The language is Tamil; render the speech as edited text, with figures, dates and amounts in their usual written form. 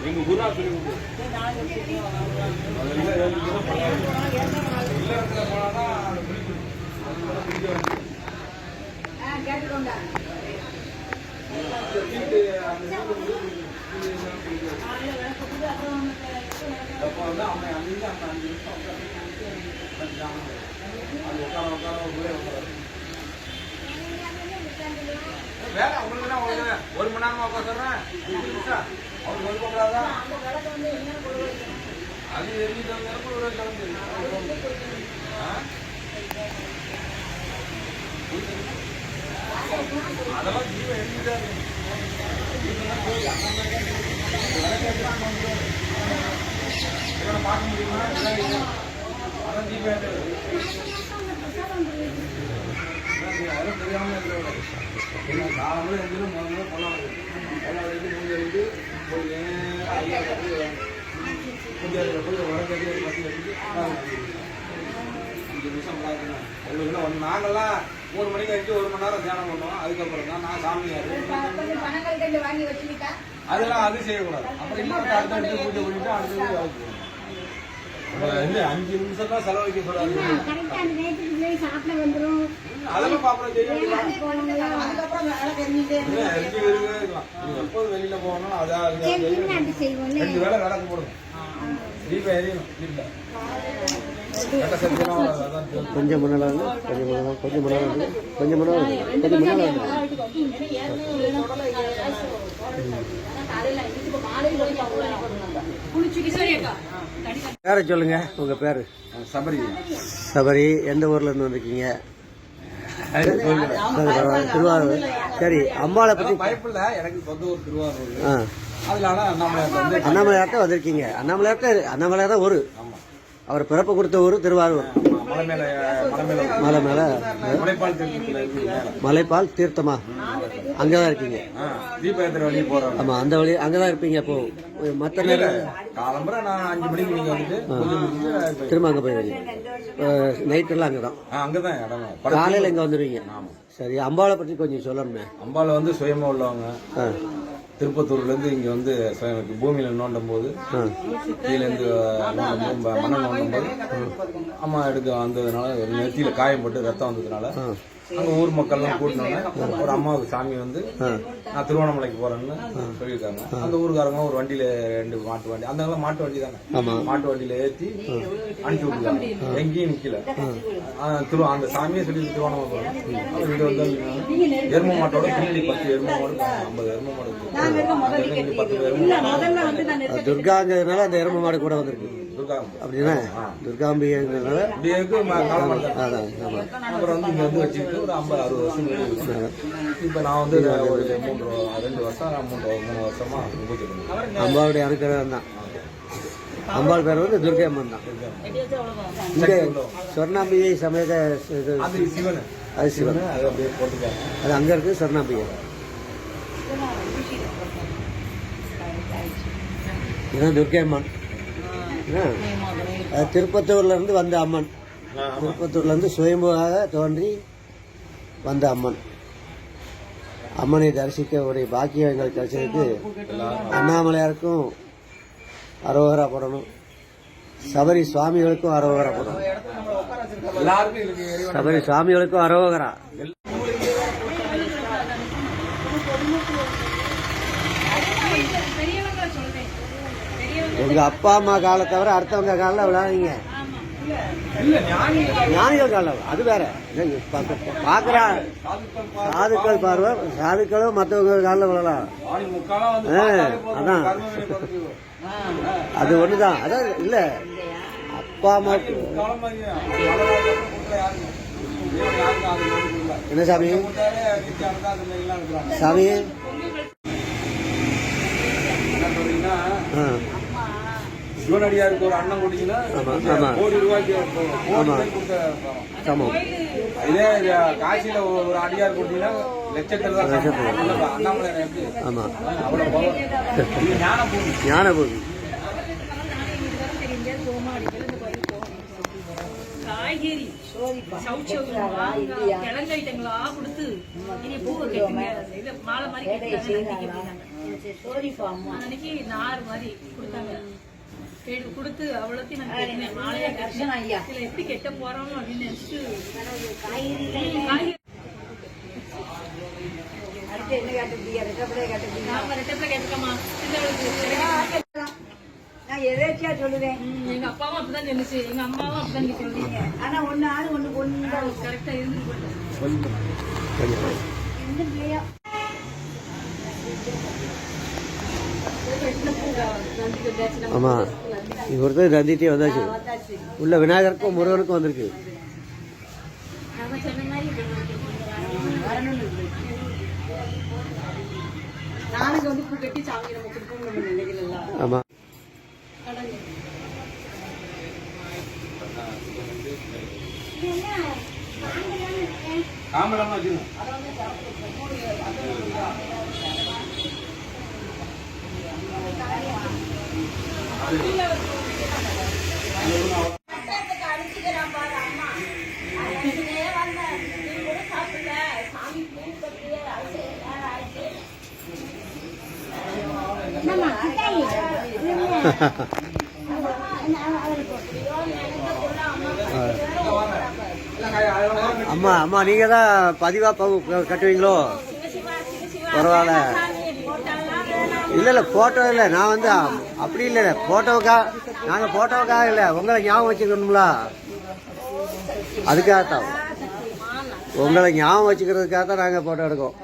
எங்க குருவா சொல்லி கேட்டுக்கோங்க. வேலை உங்களுக்கு தான் ஒரு மணி நேரமா உட்காந்துறேன் அவருக்கு வந்து கூடாதா அது அதெல்லாம் ஜீவன் எழுதிட்டாரு பார்க்க முடியுமா அதான் ஜீவன் அதெல்லாம் தெரியாம காலங்களும் எங்கிலும் முதல்ல கொள்ளாது மூஞ்சி போய் நேரம் போய் வடக்கடி பற்றி வச்சுட்டு 5 நிமிஷம் பார்க்கணும். நாங்கள்லாம் 3 மணிக்கு வச்சு 1 மணி நேரம் தியானம் பண்ணுவோம். அதுக்கப்புறம் தான் நான் சாமியார் அதெல்லாம் அது செய்யக்கூடாது. அப்புறம் இன்னும் அடுத்த பூஜை பண்ணிட்டு அடுத்தது இல்லை 5 நிமிஷம் தான் செலவழிக்க கூடாது. அதெல்லாம் பாப்போம் எப்போது வெளியில போகணும் அதான் 2 வேலை விளக்கு போடணும். தீபம் எரியணும் வீட்டில் கொஞ்சம் முன்னால வந்து கொஞ்சம் முன்னால பேரை சொல்லுங்க. உங்க பேரு? சபரி. எந்த ஊர்ல இருந்து வந்திருக்கீங்க? திருவாரூர். சரி, அம்பாளை பத்தி பயப்பில்ல. எனக்கு சொந்த ஊர் திருவாரூர். அண்ணாமலையார்ட்ட வந்திருக்கீங்க. அண்ணாமலையார் தான் ஊரு. அவர் பிறப்பு கொடுத்த ஊரு திருவாரூர். மலை மேல மலைப்பால் தீர்த்தமா அங்கதான் இருக்கீங்க. ஆமா, அந்த வழி அங்கதான் இருப்பீங்க. அப்போ மற்ற நேரம் காலம்பரம் நான் 5 மணிக்கு நீங்க வந்துட்டு திரும்ப அங்க போயிருவீங்க. நைட் எல்லாம் அங்கதான். காலையில இங்க வந்துருவீங்க. சரி, அம்பாளை பற்றி கொஞ்சம் சொல்லணுமே. அம்பாளை வந்து சுயமா உள்ளவங்க. திருப்பத்தூர்ல இருந்து இங்க வந்து பூமியில நோண்டும் போது கீழேருந்து மண்ணை நோண்டும் போது அம்மா எடுக்க வந்ததுனால நெத்தியில காயம் போட்டு ரத்தம் வந்ததுனால அங்க ஊர் மக்கள்லாம் கூட்டினோன்னே ஒரு அம்மாவுக்கு சாமி வந்து நான் திருவண்ணாமலைக்கு போறேன்னு சொல்லியிருக்காங்க. அந்த ஊருக்காரங்க ஒரு வண்டியில 2 மாட்டு வண்டி, அந்த மாட்டு வண்டி தானே, மாட்டு வண்டியில ஏற்றி அனுப்பிச்சு விட்டுருக்காங்க. எங்கேயும் நிக்கல. அந்த சாமியை சொல்லி திருவண்ணாமலை போறேன். இங்க வந்து எரும மாட்டோட பின்னாடி 10 எரும மாடு 50 எரும மாடு 10 எரும. துர்காங்கிறதுனால அந்த எரும மாடு கூட வந்திருக்கு. அப்படின்னா துர்காம்பிகைங்கிறதுனால அப்புறம் வந்து இங்க வந்து வச்சுக்கிட்டு ஒரு 50-60 வருஷம் இப்ப நான் வந்து ஒரு 2 வருஷம் 3 வருஷமா பூஜை பண்ணுவேன். அம்பாவுடைய அனுக்கிரகம் தான். அம்பாள் பேர் வந்து துர்கை அம்மன் தான். இங்க சொர்ணாம்பிகை சமேத சிவன், அது சிவன், அது அப்படியே போட்டுக்காங்க. அது அங்க இருக்கு சொர்ணாம்பிகை. இதுதான் துர்கை அம்மன். திருப்பத்தூர்ல இருந்து வந்த அம்மன். திருப்பத்தூர்ல இருந்து சுயம்புவாக தோன்றி வந்த அம்மன். அம்மனை தரிசிக்க உடைய பாக்கியம் எங்களுக்கு கிடைச்சதுக்கு அண்ணாமலையாருக்கும் அரோகரா போடணும். சபரி சுவாமிகளுக்கும் அரோகரா போடணும். சபரி சுவாமிகளுக்கும் அரோகரா. உங்க அப்பா அம்மா காலை தவிர அடுத்தவங்க காலில் விளையாடுங்க. ஞானிகள் காலம் அது வேற. பாக்குறா சாதுக்கள் பார்வை, சாதுக்களும் மற்றவங்க காலில் விழலாம். அதான் அது ஒண்ணுதான். அதான் இல்ல அப்பா அம்மா என்ன சாமி சாமி சிவனடியாருக்கு ஒரு அண்ணன் கொடுத்தீங்கன்னா கோடி ரூபாய்க்கு சமம். இதே காசியில ஒரு அடியார் கொடுத்தீங்கன்னா லட்சத்தில் தான். அண்ணாமலை ஆமா, அவ்வளவு ஞானபூமி. காய்கறி சவுச்சவுங்களா கிழங்கு ஐட்டங்களா கொடுத்து இனி பூவை கட்டுங்க இது மாலை மாதிரி கட்டினாங்க அன்னைக்கு நார் மாதிரி கொடுத்தாங்க கொடுத்து அவ்வளோத்தையும் நான் கேட்டேன் மாலையா கட்டினேன் இதுல எப்படி கெட்ட போறோம் அப்படின்னு நினைச்சிட்டு காய்கறி நாம ரெட்டப்பிள்ளை கேட்டுக்கோமா நான் எதேச்சியா சொல்லுவேன். எங்க அப்பாவும் அப்படிதான் சொல்லுச்சு, எங்க அம்மாவும் அப்படிதான் நீங்க சொல்றீங்க. ஆனா ஒண்ணு ஆளு ஒண்ணு கரெக்டா இருந்து எந்த பிள்ளையா ஆமா இங்க ஒருத்தர் நந்திட்டே வந்தாச்சு. உள்ள விநாயகருக்கும் முருகனுக்கும் வந்திருக்கு. நம்ம சொன்ன மாதிரி நாளைக்கு வந்து பூ கட்டி சாமி நம்ம கொடுப்போம் நம்ம நினைக்கலாம். ஆமா காமெல்லாம் வச்சுக்கணும். அம்மா அம்மா நீங்க தான் பதிவா கட்டுவீங்களோ? பரவாயில்ல. இல்ல இல்ல போட்டோ இல்ல, நான் வந்து அப்படி இல்ல நாங்க போட்டோவுக்காக இல்ல, உங்களை ஞாபகம் வச்சுக்கணும்ல, அதுக்காகத்தான். உங்களை ஞாபகம் வச்சுக்கிறதுக்காக தான் நாங்க போட்டோ எடுக்கோம்.